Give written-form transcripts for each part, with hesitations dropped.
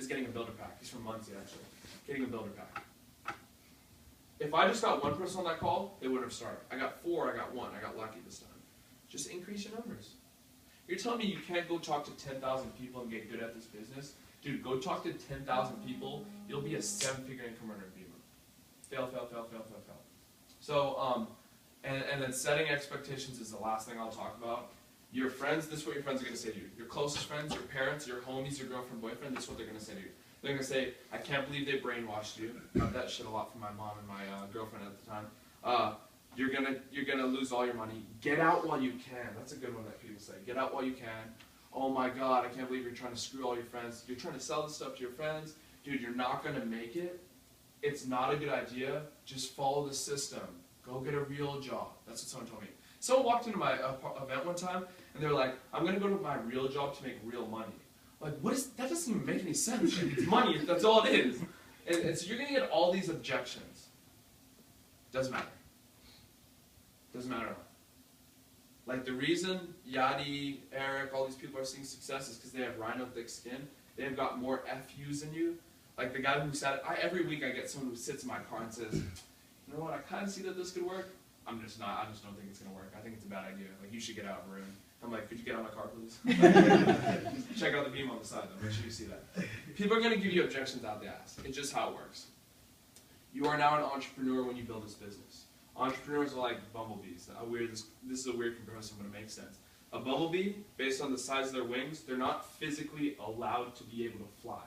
is getting a builder pack. He's from Muncie, actually. Getting a builder pack. If I just got one person on that call, they wouldn't have started. I got 4, I got 1. I got lucky this time. Just increase your numbers. You're telling me you can't go talk to 10,000 people and get good at this business? Dude, go talk to 10,000 people. You'll be a 7-figure income earner in Beaver. Fail, fail, fail, fail, fail, fail. So, and then setting expectations is the last thing I'll talk about. Your friends, this is what your friends are going to say to you. Your closest friends, your parents, your homies, your girlfriend, boyfriend, this is what they're going to say to you. They're going to say, I can't believe they brainwashed you. Got that shit a lot from my mom and my girlfriend at the time. You're gonna lose all your money. Get out while you can. That's a good one that people say. Get out while you can. Oh my God, I can't believe you're trying to screw all your friends. You're trying to sell this stuff to your friends. Dude, you're not gonna make it. It's not a good idea. Just follow the system. Go get a real job. That's what someone told me. Someone walked into my event one time and they were like, I'm gonna go to my real job to make real money. Like, what is that? Doesn't even make any sense. Like, it's money. That's all it is. And so you're gonna get all these objections. Doesn't matter. Doesn't matter. Like the reason Yadi, Eric, all these people are seeing success is because they have rhino thick skin. They have got more FUs than you. Like the guy who sat, every week I get someone who sits in my car and says, you know what, I kind of see that this could work. I just don't think it's going to work. I think it's a bad idea. Like, you should get out, Varun. I'm like, could you get out of my car, please? Check out the beam on the side, though. Make sure you see that. People are going to give you objections out the ass. It's just how it works. You are now an entrepreneur when you build this business. Entrepreneurs are like bumblebees. This is a weird comparison, but it makes sense. A bumblebee, based on the size of their wings, they're not physically allowed to be able to fly.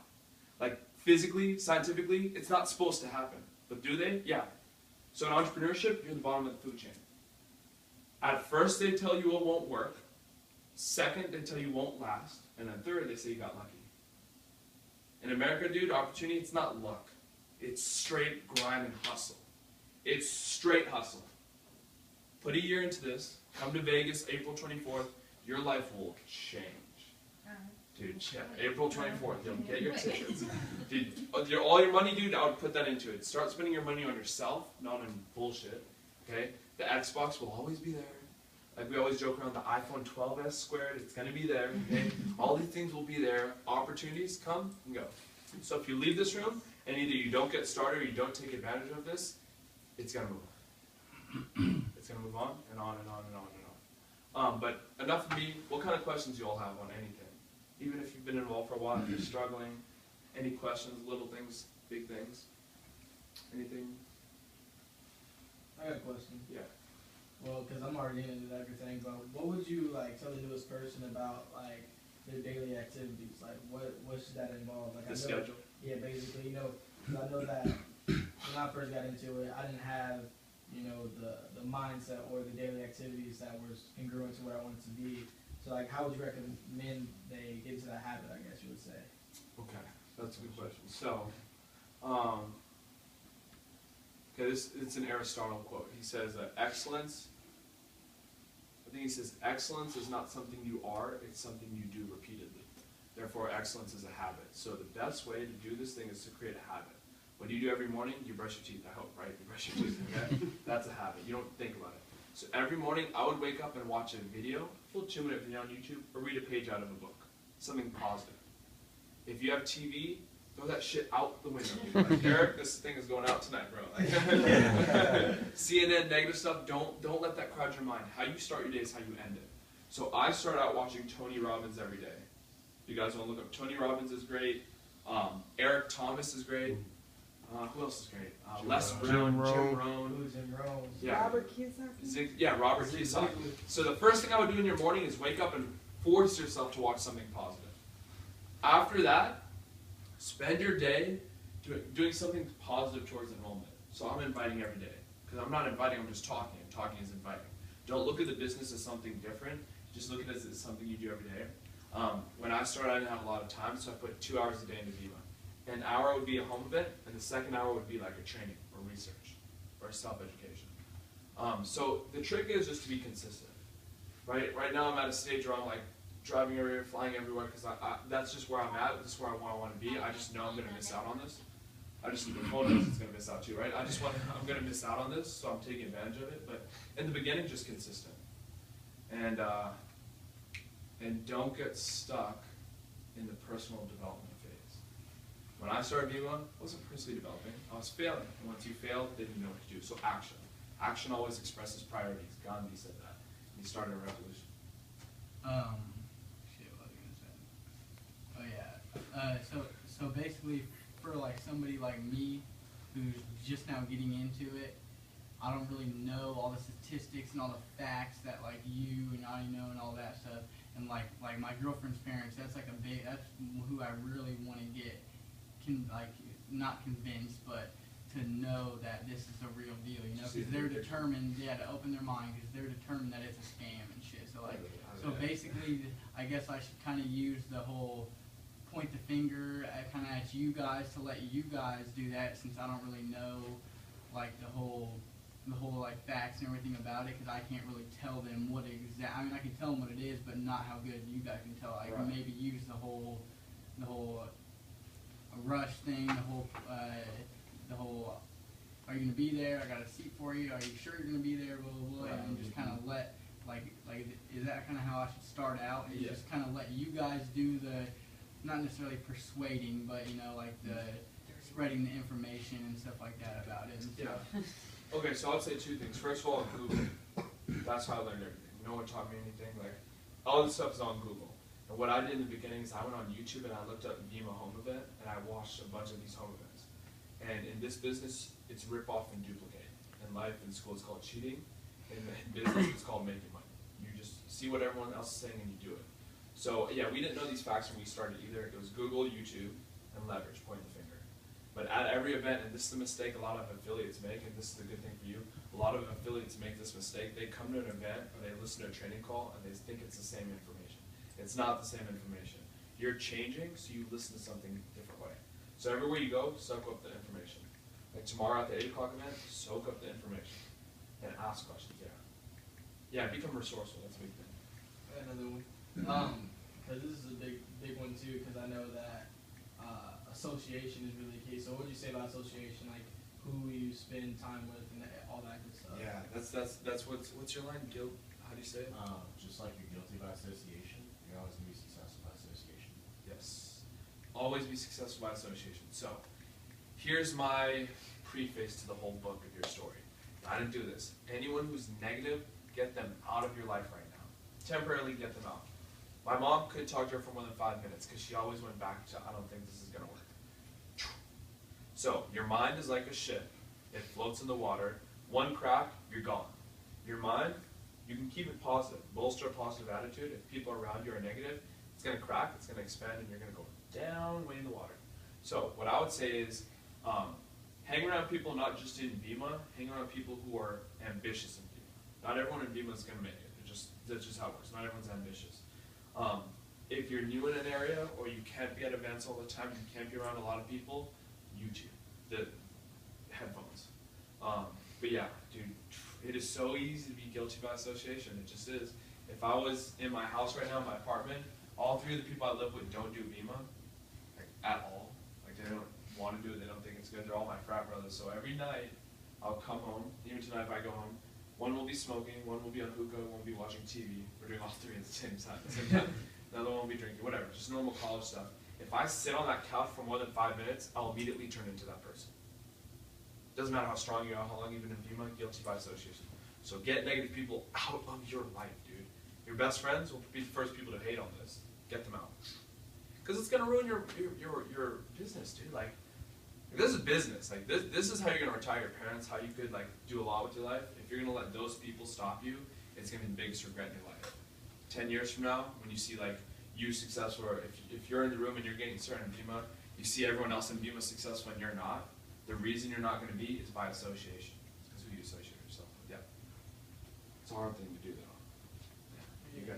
Like, physically, scientifically, it's not supposed to happen. But do they? Yeah. So in entrepreneurship, you're the bottom of the food chain. At first, they tell you it won't work. Second, they tell you it won't last. And then third, they say you got lucky. In America, dude, opportunity, it's not luck. It's straight grind and hustle. It's straight hustle. Put a year into this. Come to Vegas, April 24th. Your life will change. Dude, yeah, April 24th. You'll get your tickets. Dude, all your money, dude, I would put that into it. Start spending your money on yourself, not on bullshit. Okay? The Xbox will always be there. Like we always joke around, the iPhone 12s squared, it's going to be there. Okay? All these things will be there. Opportunities come and go. So if you leave this room and either you don't get started or you don't take advantage of this, it's going to move. It's going to move on and on and on and on and on. But enough of me. What kind of questions you all have on anything? Even if you've been involved for a while, if you're struggling, any questions, little things, big things, anything? I got a question. Yeah. Well, because I'm already into everything, but what would you like tell the newest person about like their daily activities? Like, what should that involve? Like, The schedule. Yeah, basically, 'cause I know that when I first got into it, I didn't have, the mindset or the daily activities that were congruent to where I wanted to be. So, like, how would you recommend they get into that habit, I guess you would say? Okay, that's a good question. So, okay, it's an Aristotle quote. He says that excellence is not something you are, it's something you do repeatedly. Therefore, excellence is a habit. So the best way to do this thing is to create a habit. What do you do every morning? You brush your teeth, I hope, right? You brush your teeth, okay? That's a habit. You don't think about it. So every morning, I would wake up and watch a video, full 2-minute video on YouTube, or read a page out of a book. Something positive. If you have TV, throw that shit out the window. Like, Eric, this thing is going out tonight, bro. Like, CNN, negative stuff, don't let that crowd your mind. How you start your day is how you end it. So I start out watching Tony Robbins every day. You guys want to look up? Tony Robbins is great. Eric Thomas is great. Who else is great? Les Brown, Jim Rohn. Yeah. Robert Kiyosaki? Yeah, Robert Kiyosaki. So the first thing I would do in your morning is wake up and force yourself to watch something positive. After that, spend your day doing something positive towards enrollment. So I'm inviting every day. Because I'm not inviting, I'm just talking. And talking is inviting. Don't look at the business as something different. Just look at it as something you do every day. When I started, I didn't have a lot of time, so I put 2 hours a day into Viva. An hour would be a home event, and the second hour would be like a training or research or self-education. So the trick is just to be consistent. Right now I'm at a stage where I'm like driving everywhere, flying everywhere, because that's just where I'm at. This is where I want to be. I just know I'm going to miss out on this. I just the phone knows it's going to miss out too, right? I'm going to miss out on this, so I'm taking advantage of it. But in the beginning, just consistent. And don't get stuck in the personal development phase. I started Vima, I wasn't personally developing. I was failing. And once you fail, then you know what to do. So action. Action always expresses priorities. Gandhi said that. He started a revolution. Shit, what was I gonna say? Oh yeah. So basically, for like somebody like me, who's just now getting into it, I don't really know all the statistics and all the facts that like you and I know and all that stuff. And like my girlfriend's parents, that's who I really want to get, not convinced, but to know that this is a real deal, you know, because they're determined, to open their mind, because they're determined that it's a scam and shit. So basically, I guess I should kind of use the whole point the finger at you guys to let you guys do that, since I don't really know like the whole like facts and everything about it, because I can't really tell them what I mean, I can tell them what it is, but not how good you guys can tell. I can maybe use the whole rush thing, the whole are you gonna be there? I got a seat for you. Are you sure you're gonna be there? Blah blah blah. And just kind of let is that kind of how I should start out? Is just kind of let you guys do the, not necessarily persuading, but you know, like the spreading the information and stuff like that about it. And stuff. Okay, so I'd say two things. First of all, Google. That's how I learned everything. No one taught me anything. Like, all this stuff is on Google. And what I did in the beginning is I went on YouTube and I looked up Vima home event, and I watched a bunch of these home events. And in this business, it's rip off and duplicate. In life, in school, it's called cheating. In business, it's called making money. You just see what everyone else is saying and you do it. So yeah, we didn't know these facts when we started either. It was Google, YouTube, and leverage, point the finger. But at every event, and this is the mistake a lot of affiliates make, and this is the good thing for you, a lot of affiliates make this mistake. They come to an event or they listen to a training call and they think it's the same information. It's not the same information. You're changing, so you listen to something a different way. So everywhere you go, soak up the information. Like tomorrow at the 8 o'clock event, soak up the information and ask questions. Yeah, become resourceful. That's a big thing. Another one. Because this is a big one too, because I know that association is really key. So what do you say about association, like who you spend time with and all that good stuff? Yeah, that's what's your line? Guilt? How do you say it? Just like you're guilty by association, you're always going to be successful by association. Yes. Always be successful by association. So, here's my preface to the whole book of your story. I didn't do this. Anyone who's negative, get them out of your life right now. Temporarily get them out. My mom couldn't talk to her for more than 5 minutes because she always went back to, I don't think this is going to work. So, your mind is like a ship. It floats in the water. One crack, you're gone. Your mind, you can keep it positive. Bolster a positive attitude. If people around you are negative, it's going to crack, it's going to expand, and you're going to go down way in the water. So, what I would say is, hang around people not just in Vima, hang around people who are ambitious in Vima. Not everyone in Vima is going to make it. That's just how it works. Not everyone's ambitious. If you're new in an area or you can't be at events all the time, you can't be around a lot of people, YouTube, the headphones. But yeah, dude, it is so easy to be guilty by association. It just is. If I was in my house right now, in my apartment, all 3 of the people I live with don't do Vima, like at all. Like they don't want to do it. They don't think it's good. They're all my frat brothers. So every night, I'll come home. Even tonight, if I go home, one will be smoking, one will be on hookah, one will be watching TV. We're doing all 3 at the same time. Another one will be drinking, whatever, just normal college stuff. If I sit on that couch for more than 5 minutes, I'll immediately turn into that person. Doesn't matter how strong you are, how long you've been in Vima, guilty by association. So get negative people out of your life, dude. Your best friends will be the first people to hate on this. Get them out. Because it's going to ruin your business, dude. Like, this is business. Like, this is how you're going to retire your parents, how you could, like, do a lot with your life. If you're going to let those people stop you, it's going to be the biggest regret in your life. 10 years from now, when you see, like, you successful, or if you're in the room and you're getting started in Vima, you see everyone else in Vima successful and you're not, the reason you're not going to be is by association. It's because who you associate yourself with. Yeah. It's a hard thing to do, though. Yeah. You got